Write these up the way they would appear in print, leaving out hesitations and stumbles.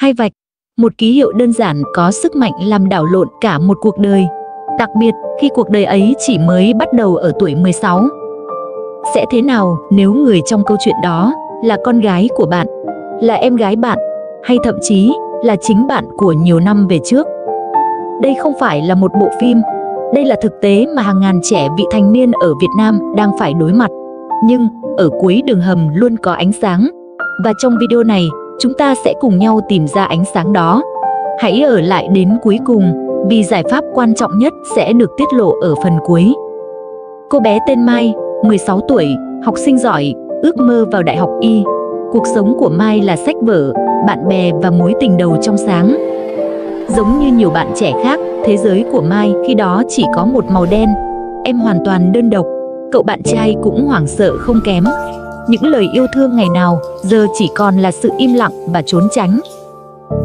Hai vạch, một ký hiệu đơn giản có sức mạnh làm đảo lộn cả một cuộc đời, đặc biệt khi cuộc đời ấy chỉ mới bắt đầu ở tuổi 16. Sẽ thế nào nếu người trong câu chuyện đó là con gái của bạn, là em gái bạn, hay thậm chí là chính bạn của nhiều năm về trước? Đây không phải là một bộ phim, đây là thực tế mà hàng ngàn trẻ vị thành niên ở Việt Nam đang phải đối mặt. Nhưng ở cuối đường hầm luôn có ánh sáng, và trong video này chúng ta sẽ cùng nhau tìm ra ánh sáng đó. Hãy ở lại đến cuối cùng, vì giải pháp quan trọng nhất sẽ được tiết lộ ở phần cuối. Cô bé tên Mai, 16 tuổi, học sinh giỏi, ước mơ vào đại học Y. Cuộc sống của Mai là sách vở, bạn bè và mối tình đầu trong sáng. Giống như nhiều bạn trẻ khác, thế giới của Mai khi đó chỉ có một màu đen. Em hoàn toàn đơn độc, cậu bạn trai cũng hoảng sợ không kém. Những lời yêu thương ngày nào giờ chỉ còn là sự im lặng và trốn tránh.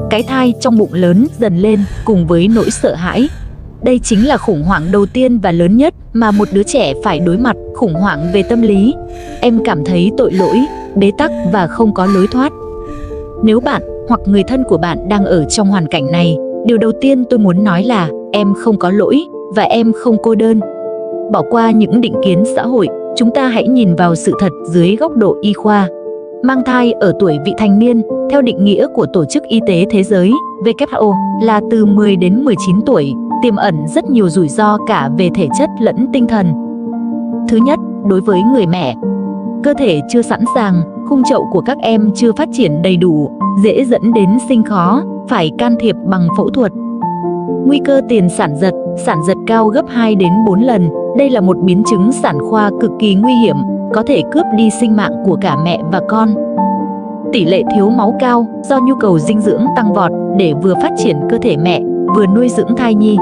Cái thai trong bụng lớn dần lên cùng với nỗi sợ hãi. Đây chính là khủng hoảng đầu tiên và lớn nhất mà một đứa trẻ phải đối mặt, khủng hoảng về tâm lý. Em cảm thấy tội lỗi, bế tắc và không có lối thoát. Nếu bạn hoặc người thân của bạn đang ở trong hoàn cảnh này, điều đầu tiên tôi muốn nói là em không có lỗi và em không cô đơn. Bỏ qua những định kiến xã hội, chúng ta hãy nhìn vào sự thật dưới góc độ y khoa. Mang thai ở tuổi vị thành niên, theo định nghĩa của Tổ chức Y tế Thế giới WHO, là từ 10 đến 19 tuổi, tiềm ẩn rất nhiều rủi ro cả về thể chất lẫn tinh thần. Thứ nhất, đối với người mẹ, cơ thể chưa sẵn sàng, khung chậu của các em chưa phát triển đầy đủ, dễ dẫn đến sinh khó, phải can thiệp bằng phẫu thuật. Nguy cơ tiền sản giật cao gấp 2 đến 4 lần. Đây là một biến chứng sản khoa cực kỳ nguy hiểm, có thể cướp đi sinh mạng của cả mẹ và con. Tỷ lệ thiếu máu cao do nhu cầu dinh dưỡng tăng vọt để vừa phát triển cơ thể mẹ, vừa nuôi dưỡng thai nhi.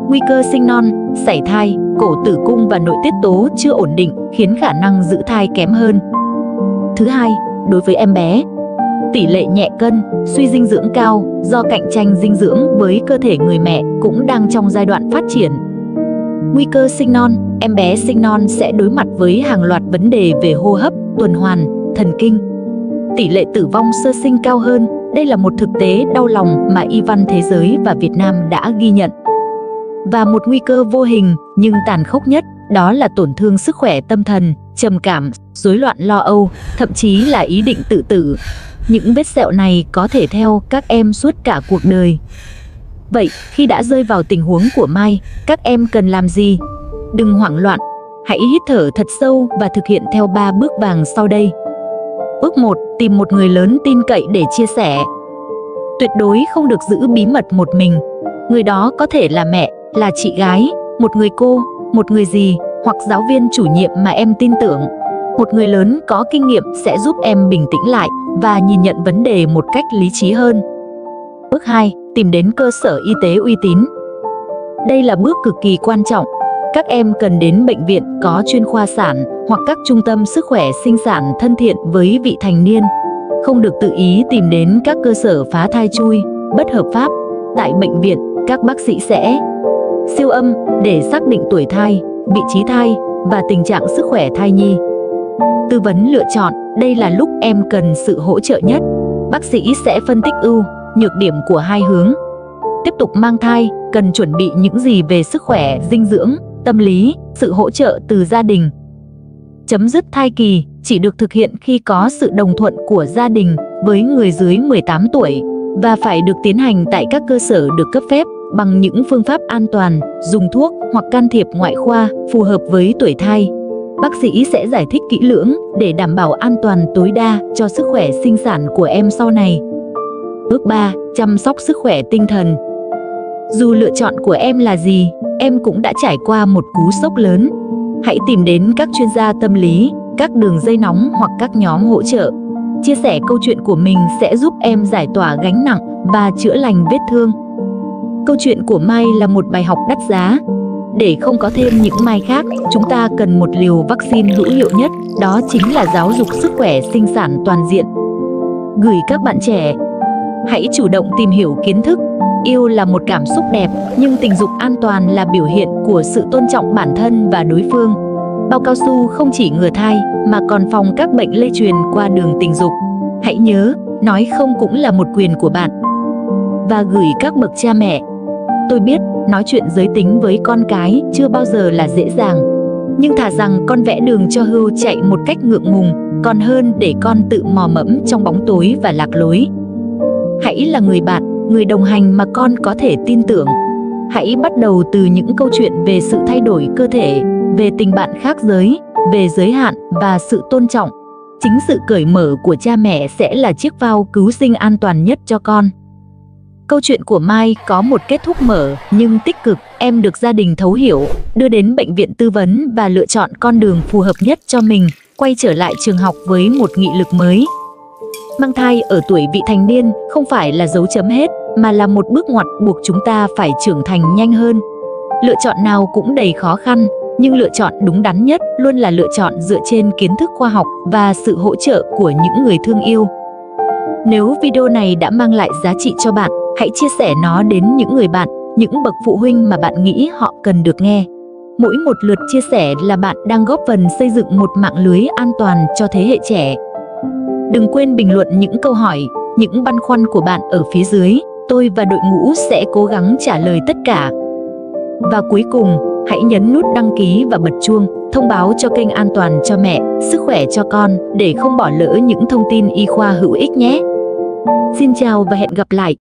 Nguy cơ sinh non, sảy thai, cổ tử cung và nội tiết tố chưa ổn định khiến khả năng giữ thai kém hơn. Thứ hai, đối với em bé, tỷ lệ nhẹ cân, suy dinh dưỡng cao do cạnh tranh dinh dưỡng với cơ thể người mẹ cũng đang trong giai đoạn phát triển. Nguy cơ sinh non, em bé sinh non sẽ đối mặt với hàng loạt vấn đề về hô hấp, tuần hoàn, thần kinh. Tỷ lệ tử vong sơ sinh cao hơn, đây là một thực tế đau lòng mà y văn thế giới và Việt Nam đã ghi nhận. Và một nguy cơ vô hình nhưng tàn khốc nhất, đó là tổn thương sức khỏe tâm thần, trầm cảm, rối loạn lo âu, thậm chí là ý định tự tử. Những vết sẹo này có thể theo các em suốt cả cuộc đời. Vậy, khi đã rơi vào tình huống của Mai, các em cần làm gì? Đừng hoảng loạn, hãy hít thở thật sâu và thực hiện theo 3 bước vàng sau đây. Bước 1. Tìm một người lớn tin cậy để chia sẻ. Tuyệt đối không được giữ bí mật một mình. Người đó có thể là mẹ, là chị gái, một người cô, một người dì, hoặc giáo viên chủ nhiệm mà em tin tưởng. Một người lớn có kinh nghiệm sẽ giúp em bình tĩnh lại và nhìn nhận vấn đề một cách lý trí hơn. Bước 2. Tìm đến cơ sở y tế uy tín. Đây là bước cực kỳ quan trọng. Các em cần đến bệnh viện có chuyên khoa sản hoặc các trung tâm sức khỏe sinh sản thân thiện với vị thành niên. Không được tự ý tìm đến các cơ sở phá thai chui, bất hợp pháp. Tại bệnh viện, các bác sĩ sẽ siêu âm để xác định tuổi thai, vị trí thai và tình trạng sức khỏe thai nhi. Tư vấn lựa chọn, đây là lúc em cần sự hỗ trợ nhất. Bác sĩ sẽ phân tích ưu, nhược điểm của hai hướng. Tiếp tục mang thai, cần chuẩn bị những gì về sức khỏe, dinh dưỡng, tâm lý, sự hỗ trợ từ gia đình. Chấm dứt thai kỳ chỉ được thực hiện khi có sự đồng thuận của gia đình với người dưới 18 tuổi và phải được tiến hành tại các cơ sở được cấp phép bằng những phương pháp an toàn, dùng thuốc hoặc can thiệp ngoại khoa phù hợp với tuổi thai. Bác sĩ sẽ giải thích kỹ lưỡng để đảm bảo an toàn tối đa cho sức khỏe sinh sản của em sau này. Bước 3. Chăm sóc sức khỏe tinh thần. Dù lựa chọn của em là gì, em cũng đã trải qua một cú sốc lớn. Hãy tìm đến các chuyên gia tâm lý, các đường dây nóng hoặc các nhóm hỗ trợ. Chia sẻ câu chuyện của mình sẽ giúp em giải tỏa gánh nặng và chữa lành vết thương. Câu chuyện của Mai là một bài học đắt giá. Để không có thêm những Mai khác, chúng ta cần một liều vaccine hữu hiệu nhất, đó chính là giáo dục sức khỏe sinh sản toàn diện. Gửi các bạn trẻ, hãy chủ động tìm hiểu kiến thức. Yêu là một cảm xúc đẹp, nhưng tình dục an toàn là biểu hiện của sự tôn trọng bản thân và đối phương. Bao cao su không chỉ ngừa thai mà còn phòng các bệnh lây truyền qua đường tình dục. Hãy nhớ, nói không cũng là một quyền của bạn. Và gửi các bậc cha mẹ. Tôi biết, nói chuyện giới tính với con cái chưa bao giờ là dễ dàng. Nhưng thà rằng con vẽ đường cho hươu chạy một cách ngượng ngùng, còn hơn để con tự mò mẫm trong bóng tối và lạc lối. Hãy là người bạn, người đồng hành mà con có thể tin tưởng. Hãy bắt đầu từ những câu chuyện về sự thay đổi cơ thể, về tình bạn khác giới, về giới hạn và sự tôn trọng. Chính sự cởi mở của cha mẹ sẽ là chiếc phao cứu sinh an toàn nhất cho con. Câu chuyện của Mai có một kết thúc mở nhưng tích cực. Em được gia đình thấu hiểu, đưa đến bệnh viện tư vấn và lựa chọn con đường phù hợp nhất cho mình, quay trở lại trường học với một nghị lực mới. Mang thai ở tuổi vị thành niên không phải là dấu chấm hết, mà là một bước ngoặt buộc chúng ta phải trưởng thành nhanh hơn. Lựa chọn nào cũng đầy khó khăn, nhưng lựa chọn đúng đắn nhất luôn là lựa chọn dựa trên kiến thức khoa học và sự hỗ trợ của những người thương yêu. Nếu video này đã mang lại giá trị cho bạn, hãy chia sẻ nó đến những người bạn, những bậc phụ huynh mà bạn nghĩ họ cần được nghe. Mỗi một lượt chia sẻ là bạn đang góp phần xây dựng một mạng lưới an toàn cho thế hệ trẻ. Đừng quên bình luận những câu hỏi, những băn khoăn của bạn ở phía dưới. Tôi và đội ngũ sẽ cố gắng trả lời tất cả. Và cuối cùng, hãy nhấn nút đăng ký và bật chuông, thông báo cho kênh An toàn cho mẹ, sức khỏe cho con để không bỏ lỡ những thông tin y khoa hữu ích nhé. Xin chào và hẹn gặp lại!